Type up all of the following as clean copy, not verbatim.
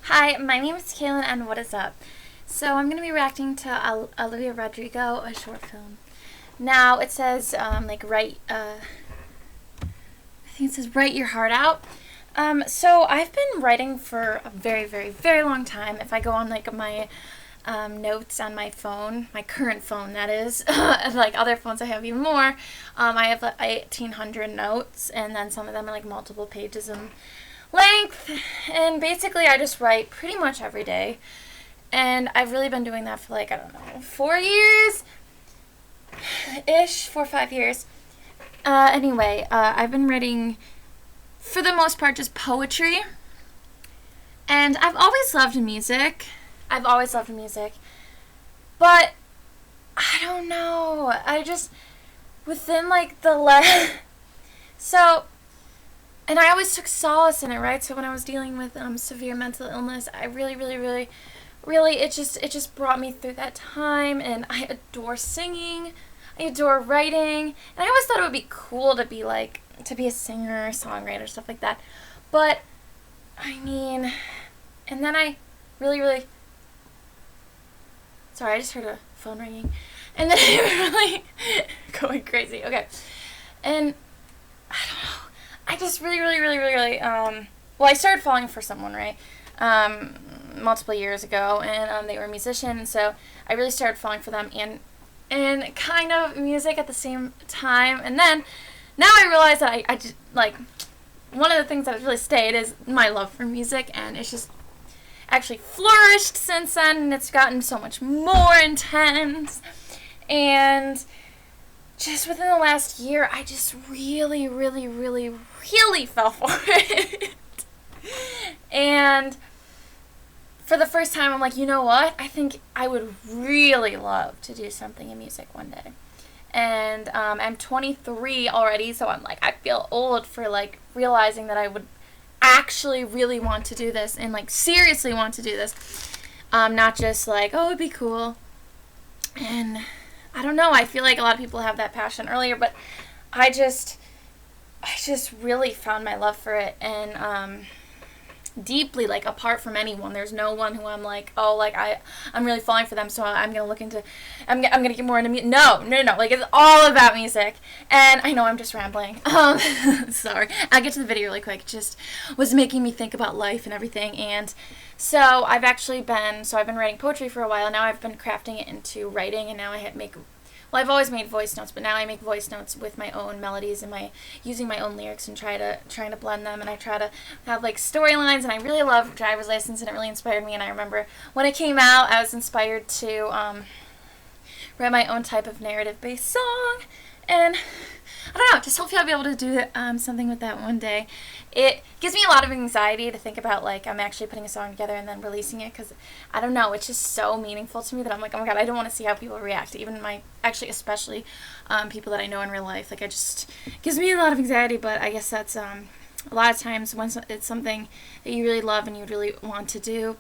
Hi, my name is Kaylin, and what is up? So I'm going to be reacting to Olivia Rodrigo, a short film. Now it says I think it says write your heart out. So I've been writing for a very, very, very long time. If I go on like my notes on my phone, my current phone that is, like other phones I have even more. I have like 1,800 notes, and then some of them are like multiple pages in length. And basically, I just write pretty much every day. And I've really been doing that for like, I don't know, 4 years ish, 4 or 5 years. Anyway, I've been writing for the most part just poetry. And I've always loved music. I've always loved music. But I don't know. I just within like so and I always took solace in it, right? So when I was dealing with severe mental illness, I really, really, really, really, it just brought me through that time. And I adore singing, I adore writing, and I always thought it would be cool to be a singer, songwriter, stuff like that. But I mean, and then I really, really, sorry, I just heard a phone ringing, and then I really going crazy. Okay, and I don't know. I just really, really, really, really, really, well, I started falling for someone, right, multiple years ago, and, they were a musician, so I really started falling for them, and kind of music at the same time, and then, now I realize that I just, like, one of the things that has really stayed is my love for music, and it's just actually flourished since then, and it's gotten so much more intense, and just within the last year, I just really, really, really, really fell for it. And for the first time, I'm like, you know what? I think I would really love to do something in music one day. And I'm 23 already, so I'm like, I feel old for like realizing that I would actually really want to do this and like seriously want to do this. Not just like, oh, it'd be cool. And I don't know, I feel like a lot of people have that passion earlier, but I just really found my love for it, and deeply, like, apart from anyone. There's no one who I'm like, oh, like, I'm really falling for them, so I'm gonna look into, I'm gonna get more into music. No, like, it's all about music, and I know I'm just rambling, sorry, I'll get to the video really quick. It just was making me think about life and everything, and so I've been writing poetry for a while. Now I've been crafting it into writing, and now I've always made voice notes, but now I make voice notes with my own melodies and using my own lyrics and trying to blend them, and I try to have like storylines, and I really love Driver's License, and it really inspired me. And I remember when it came out, I was inspired to write my own type of narrative-based song, and I don't know, just hopefully I'll be able to do something with that one day. It gives me a lot of anxiety to think about, like, I'm actually putting a song together and then releasing it, because, I don't know, it's just so meaningful to me that I'm like, oh my god, I don't want to see how people react, even especially people that I know in real life. Like, it gives me a lot of anxiety, but I guess that's, a lot of times when it's something that you really love and you really want to do,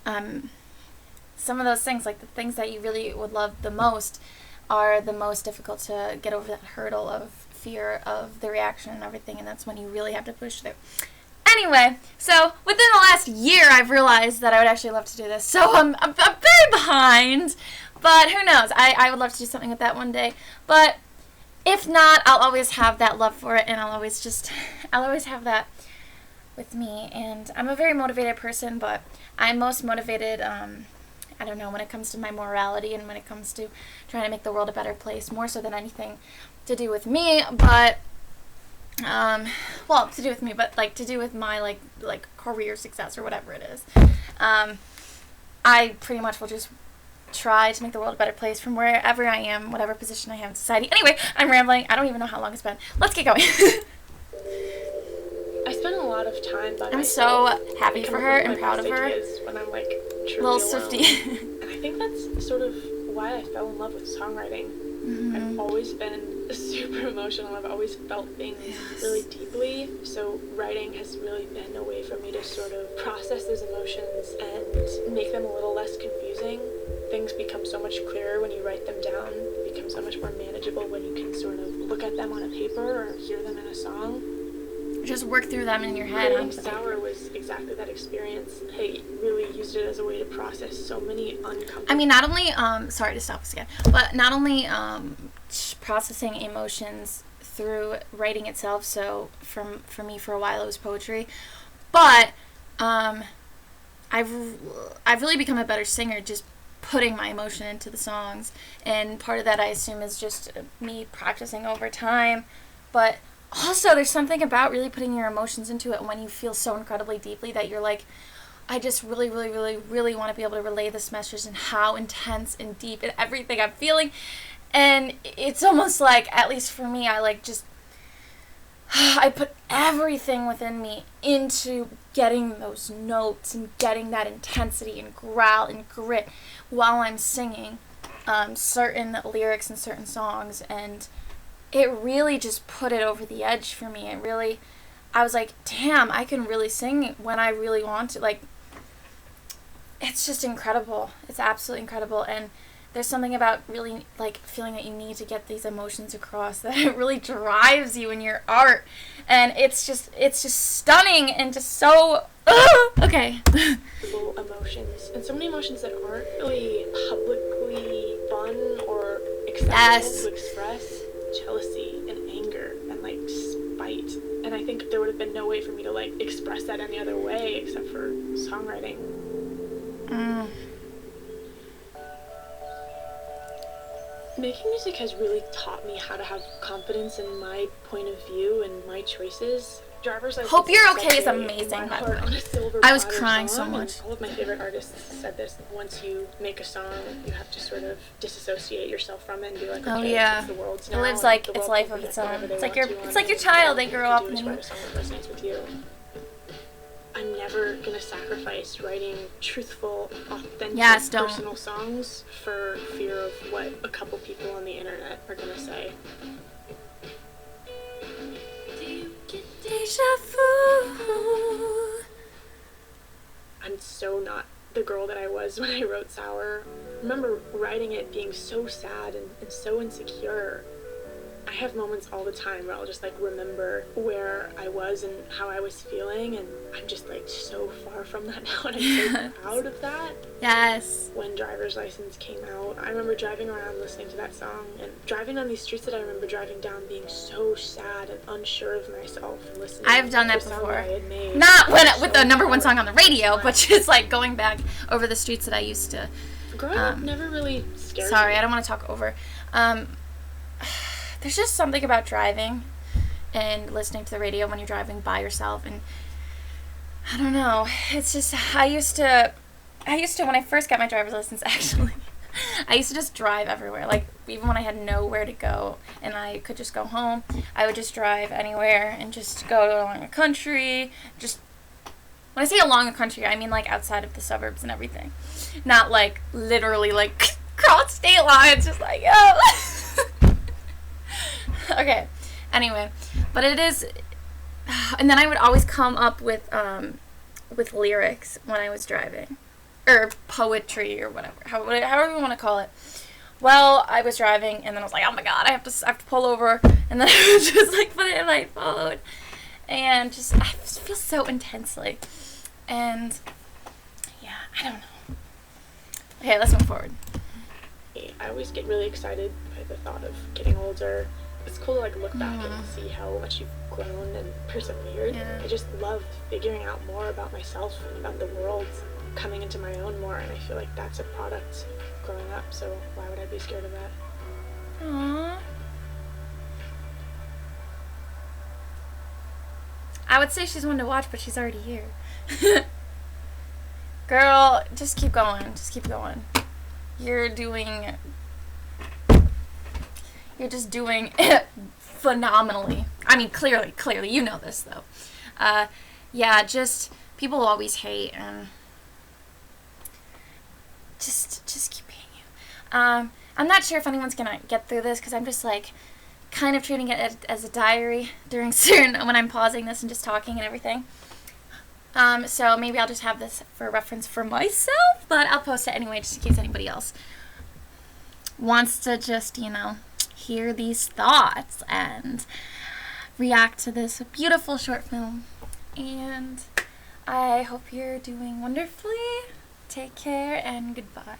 some of those things, like the things that you really would love the most, are the most difficult to get over that hurdle of fear of the reaction and everything, and that's when you really have to push through. Anyway, so within the last year, I've realized that I would actually love to do this. So I'm very behind, but who knows? I would love to do something with that one day. But if not, I'll always have that love for it, and I'll always have that with me. And I'm a very motivated person, but I'm most motivated, I don't know, when it comes to my morality and when it comes to trying to make the world a better place, more so than anything to do with me, but, well, to do with me, but, like, to do with my, like career success or whatever it is. I pretty much will just try to make the world a better place from wherever I am, whatever position I have in society. Anyway, I'm rambling. I don't even know how long it's been. Let's get going. I spend a lot of time by I'm myself. so happy for her and proud of her. When I'm like truly Little alone. Swiftie. And I think that's sort of why I fell in love with songwriting. Mm-hmm. I've always been super emotional. I've always felt things really deeply. So writing has really been a way for me to sort of process those emotions and make them a little less confusing. Things become so much clearer when you write them down. They become so much more manageable when you can sort of look at them on a paper or hear them in a song. just work through them in your head. Writing Sour was exactly that experience. I really used it as a way to process so many uncomfortable... I mean, not only, sorry to stop this again, but not only processing emotions through writing itself, so for me for a while it was poetry, but I've really become a better singer just putting my emotion into the songs, and part of that I assume is just me practicing over time, but also there's something about really putting your emotions into it when you feel so incredibly deeply that you're like, I just really, really, really, really want to be able to relay this message and how intense and deep and everything I'm feeling. And it's almost like, at least for me, I put everything within me into getting those notes and getting that intensity and growl and grit while I'm singing certain lyrics and certain songs. And it really just put it over the edge for me. I was like, damn, I can really sing when I really want to. Like, it's just incredible. It's absolutely incredible. And there's something about really, like, feeling that you need to get these emotions across that it really drives you in your art. And it's just stunning and just so, okay. Emotions. And so many emotions that aren't really publicly fun or acceptable to express. Jealousy and anger and, like, spite. And I think there would have been no way for me to, like, express that any other way except for songwriting. Making music has really taught me how to have confidence in my point of view and my choices. Driver's License. Hope You're Okay is amazing, by the way. I was crying so much. All of my favorite artists said this. Once you make a song, you have to sort of disassociate yourself from it and be like, okay, oh, yeah. It's the world's now. It lives like its life of its own. It's like your child. They grow up and then you... I'm never going to sacrifice writing truthful, authentic, personal songs for fear of what a couple people on the internet are going to say. Deja vu. I'm so not the girl that I was when I wrote Sour. I remember writing it being so sad and so insecure. I have moments all the time where I'll just, like, remember where I was and how I was feeling, and I'm just, like, so far from that now, and I'm so proud of that. Yes. When Driver's License came out, I remember driving around listening to that song, and driving on these streets that I remember driving down being so sad and unsure of myself, listening. I've done that before. Not with the number one song on the radio, but just, like, going back over the streets that I used to. Growing up never really scared me. Sorry, I don't want to talk over. There's just something about driving and listening to the radio when you're driving by yourself, and I don't know. It's just I used to when I first got my driver's license, actually. I used to just drive everywhere. Like, even when I had nowhere to go and I could just go home, I would just drive anywhere and just go along the country. Just when I say along the country, I mean, like, outside of the suburbs and everything. Not, like, literally, like, cross state lines, just like, yo. Okay, anyway, but it is, and then I would always come up with lyrics when I was driving, or poetry, or whatever, however you want to call it. Well, I was driving, and then I was like, oh my god, I have to pull over, and then I would just, like, put it in my phone, and I just feel so intensely, and, yeah, I don't know. Okay, let's move forward. I always get really excited by the thought of getting older. It's cool to, like, look back and see how much you've grown and persevered. Yeah. I just love figuring out more about myself and about the world, coming into my own more, and I feel like that's a product of growing up, so why would I be scared of that? Aww. I would say she's one to watch, but she's already here. Girl, just keep going. Just keep going. You're just doing it phenomenally. I mean, clearly, you know this, though. Yeah, just, people will always hate, and just keep being you. I'm not sure if anyone's gonna get through this, because I'm just, like, kind of treating it as a diary during when I'm pausing this and just talking and everything. So maybe I'll just have this for reference for myself, but I'll post it anyway, just in case anybody else wants to just, hear these thoughts and react to this beautiful short film. And I hope you're doing wonderfully. Take care and goodbye.